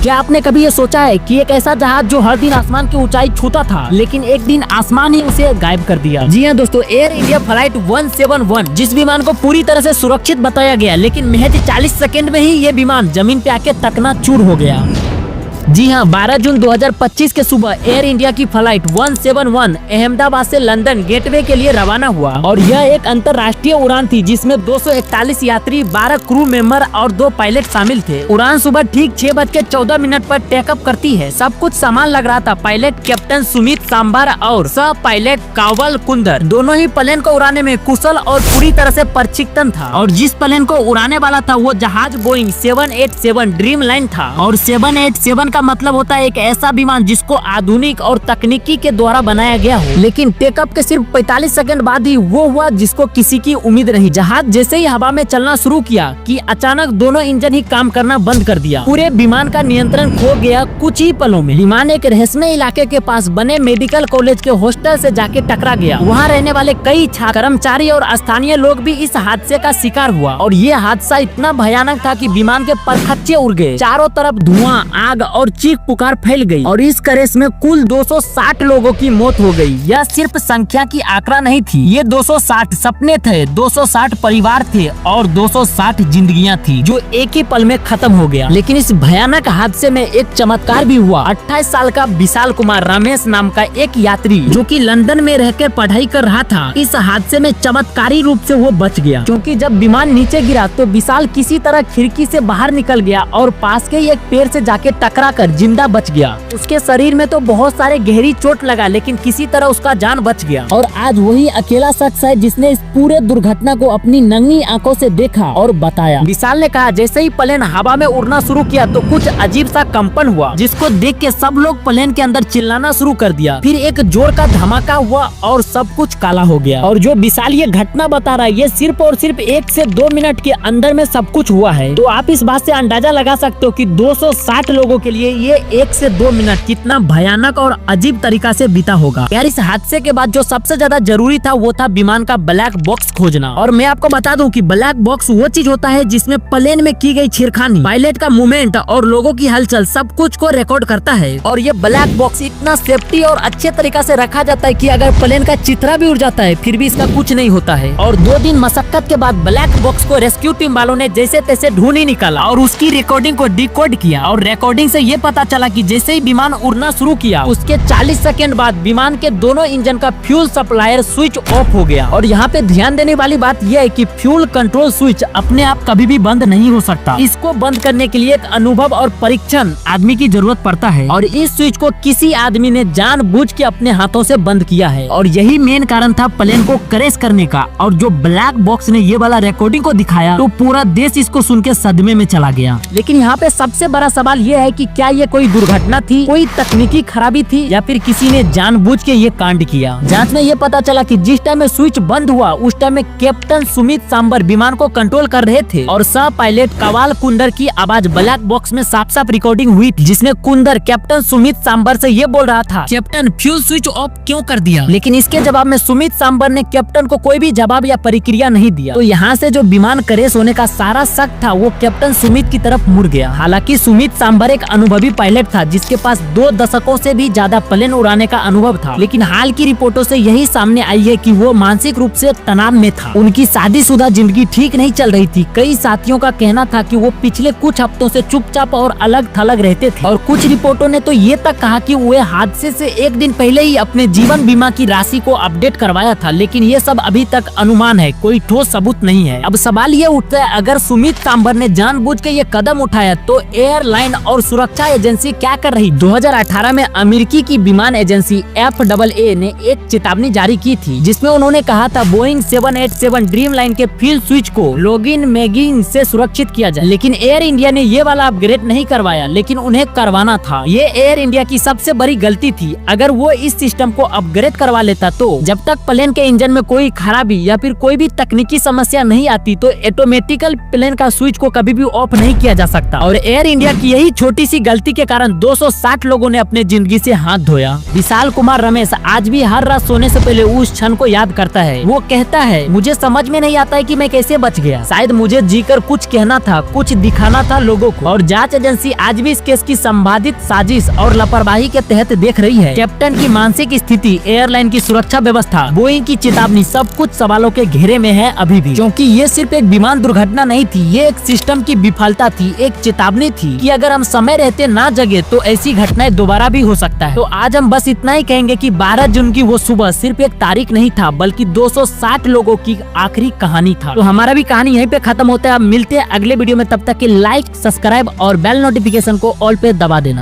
क्या आपने कभी ये सोचा है कि एक ऐसा जहाज जो हर दिन आसमान की ऊंचाई छूता था, लेकिन एक दिन आसमान ही उसे गायब कर दिया। जी हाँ दोस्तों, एयर इंडिया फ्लाइट 171 जिस विमान को पूरी तरह से सुरक्षित बताया गया, लेकिन महज 40 सेकंड में ही ये विमान जमीन पे आके चकनाचूर हो गया। जी हाँ, 12 जून 2025 के सुबह एयर इंडिया की फ्लाइट 171 अहमदाबाद से लंदन गेटवे के लिए रवाना हुआ और यह एक अंतर्राष्ट्रीय उड़ान थी जिसमें 241 यात्री, 12 क्रू मेंबर और 2 पायलट शामिल थे। उड़ान सुबह ठीक 6:14 पर टेकअप करती है। सब कुछ सामान लग रहा था। पायलट कैप्टन सुमित सांबर और सह पायलट कावल कुंदर दोनों ही प्लेन को उड़ाने में कुशल और पूरी तरह से प्रशिक्षण था। और जिस प्लेन को उड़ाने वाला था वो जहाज बोइंग 787 ड्रीम लाइन था। और 787 का मतलब होता है एक ऐसा विमान जिसको आधुनिक और तकनीकी के द्वारा बनाया गया हो। लेकिन टेकअप के सिर्फ 45 सेकंड बाद ही वो हुआ जिसको किसी की उम्मीद नहीं। जहाज जैसे ही हवा में चलना शुरू किया कि अचानक दोनों इंजन ही काम करना बंद कर दिया। पूरे विमान का नियंत्रण खो गया कुछ ही पलों में। विमान एक रहस्यमय इलाके के पास बने मेडिकल कॉलेज के हॉस्टल से जाके टकरा गया। वहाँ रहने वाले कई छात्र, कर्मचारी और स्थानीय लोग भी इस हादसे का शिकार हुआ। और ये हादसा इतना भयानक था कि विमान के परखच्चे उड़ गए। चारों तरफ धुआं, आग और चीख पुकार फैल गई। और इस क्रैश में कुल 260 लोगों की मौत हो गई। यह सिर्फ संख्या की आंकड़ा नहीं थी, ये 260 सपने थे, 260 परिवार थे और 260 जिंदगियां थी जो एक ही पल में खत्म हो गया। लेकिन इस भयानक हादसे में एक चमत्कार भी हुआ। 28 साल का विशाल कुमार रमेश नाम का एक यात्री जो कि लंदन में रहकर पढ़ाई कर रहा था, इस हादसे में चमत्कारी रूप से वो बच गया। क्योंकि जब विमान नीचे गिरा तो विशाल किसी तरह खिड़की से बाहर निकल गया और पास के एक पेड़ से जाके टकरा कर जिंदा बच गया। उसके शरीर में तो बहुत सारे गहरी चोट लगा, लेकिन किसी तरह उसका जान बच गया। और आज वही अकेला शख्स है जिसने इस पूरे दुर्घटना को अपनी नंगी आंखों से देखा और बताया। विशाल ने कहा, जैसे ही प्लेन हवा में उड़ना शुरू किया तो कुछ अजीब सा कंपन हुआ, जिसको देख के सब लोग प्लेन के अंदर चिल्लाना शुरू कर दिया। फिर एक जोर का धमाका हुआ और सब कुछ काला हो गया। और जो विशाल ये घटना बता रहा है, ये सिर्फ और सिर्फ 1 से 2 मिनट के अंदर में सब कुछ हुआ है। तो आप इस बात से अंदाजा लगा सकते हो कि 260 लोगों के लिए ये 1 से 2 मिनट कितना भयानक और अजीब तरीका से बीता होगा। यार इस हादसे के बाद जो सबसे ज्यादा जरूरी था वो था विमान का ब्लैक बॉक्स खोजना। और मैं आपको बता दूं कि ब्लैक बॉक्स वो चीज होता है जिसमें प्लेन में की गई छेड़खानी, पायलट का मूवमेंट और लोगों की हलचल सब कुछ को रिकॉर्ड करता है। और ये ब्लैक बॉक्स इतना सेफ्टी और अच्छे तरीका से रखा जाता है कि अगर प्लेन का चित्रा भी उड़ जाता है फिर भी इसका कुछ नहीं होता है। और 2 दिन मशक्कत के बाद ब्लैक बॉक्स को रेस्क्यू टीम वालों ने जैसे तैसे ढूंढ ही निकाला और उसकी रिकॉर्डिंग को डिकोड किया। और रिकॉर्डिंग से ये पता चला कि जैसे ही विमान उड़ना शुरू किया उसके 40 सेकंड बाद विमान के दोनों इंजन का फ्यूल सप्लायर स्विच ऑफ हो गया। और यहाँ पे ध्यान देने वाली बात यह है कि फ्यूल कंट्रोल स्विच अपने आप कभी भी बंद नहीं हो सकता। इसको बंद करने के लिए एक अनुभव और परीक्षण आदमी की जरूरत पड़ता है। और इस स्विच को किसी आदमी ने जानबूझ के अपने हाथों से बंद किया है। और यही मेन कारण था प्लेन को क्रैश करने का। और जो ब्लैक बॉक्स ने ये वाला रिकॉर्डिंग को दिखाया तो पूरा देश इसको सुन के सदमे में चला गया। लेकिन यहाँ पे सबसे बड़ा सवाल ये है कि क्या ये कोई दुर्घटना थी, कोई तकनीकी खराबी थी, या फिर किसी ने जानबूझ के ये कांड किया। जांच में ये पता चला कि जिस टाइम में स्विच बंद हुआ उस टाइम में कैप्टन सुमित सांबर विमान को कंट्रोल कर रहे थे और सह पायलट कावाल कुंदर की आवाज ब्लैक बॉक्स में साफ साफ रिकॉर्डिंग हुई थी, जिसमें कुंदर कैप्टन सुमित सांबर से ये बोल रहा था, कैप्टन फ्यूल स्विच ऑफ क्यों कर दिया। लेकिन इसके जवाब में सुमित सांबर ने कैप्टन को कोई भी जवाब या प्रतिक्रिया नहीं दिया। तो यहाँ से जो विमान क्रैश होने का सारा शक था वो कैप्टन सुमित की तरफ मुड़ गया। हालांकि सुमित सांबर एक अनुभवी पायलट था जिसके पास 2 दशकों से भी ज्यादा प्लेन उड़ाने का अनुभव था। लेकिन हाल की रिपोर्टों से यही सामने आई है कि वो मानसिक रूप से तनाव में था। उनकी शादीशुदा जिंदगी ठीक नहीं चल रही थी। कई साथियों का कहना था कि वो पिछले कुछ हफ्तों से चुपचाप और अलग थलग रहते थे। और कुछ रिपोर्टों ने तो ये तक कहा कि वे हादसे से 1 दिन पहले ही अपने जीवन बीमा की राशि को अपडेट करवाया था। लेकिन ये सब अभी तक अनुमान है, कोई ठोस सबूत नहीं है। अब सवाल ये उठता है, अगर सुमित सांबर ने जानबूझ के ये कदम उठाया तो एयरलाइन और सुरक्षा एजेंसी क्या कर रही। 2018 में अमेरिकी की विमान एजेंसी FAA ने एक चेतावनी जारी की थी जिसमें उन्होंने कहा था बोइंग 787 ड्रीम लाइन के फ्यूल स्विच को लॉगिन मैगिंग से सुरक्षित किया जाए। लेकिन एयर इंडिया ने ये वाला अपग्रेड नहीं करवाया, लेकिन उन्हें करवाना था। ये एयर इंडिया की सबसे बड़ी गलती थी। अगर वो इस सिस्टम को अपग्रेड करवा लेता तो जब तक प्लेन के इंजन में कोई खराबी या फिर कोई भी तकनीकी समस्या नहीं आती तो ऑटोमेटिकल प्लेन का स्विच को कभी भी ऑफ नहीं किया जा सकता। और एयर इंडिया की यही छोटी सी गलती के कारण 260 लोगों ने अपने जिंदगी से हाथ धोया। विशाल कुमार रमेश आज भी हर रात सोने से पहले उस क्षण को याद करता है। वो कहता है, मुझे समझ में नहीं आता है कि मैं कैसे बच गया। शायद मुझे जीकर कुछ कहना था, कुछ दिखाना था लोगों को। और जांच एजेंसी आज भी इस केस की संभावित साजिश और लापरवाही के तहत देख रही है। कैप्टन की मानसिक स्थिति, एयरलाइन की सुरक्षा व्यवस्था, बोइंग की चेतावनी, सब कुछ सवालों के घेरे में है अभी भी। क्योंकि ये सिर्फ एक विमान दुर्घटना नहीं थी, ये एक सिस्टम की विफलता थी, एक चेतावनी थी कि अगर हम समय रहते ना जगे तो ऐसी घटनाएं दोबारा भी हो सकता है। तो आज हम बस इतना ही कहेंगे कि 12 जून की वो सुबह सिर्फ एक तारीख नहीं था, बल्कि 260 लोगों की आखिरी कहानी था। तो हमारा भी कहानी यहीं पे खत्म होता है। अब मिलते हैं अगले वीडियो में, तब तक के लाइक, सब्सक्राइब और बेल नोटिफिकेशन को ऑल पे दबा देना।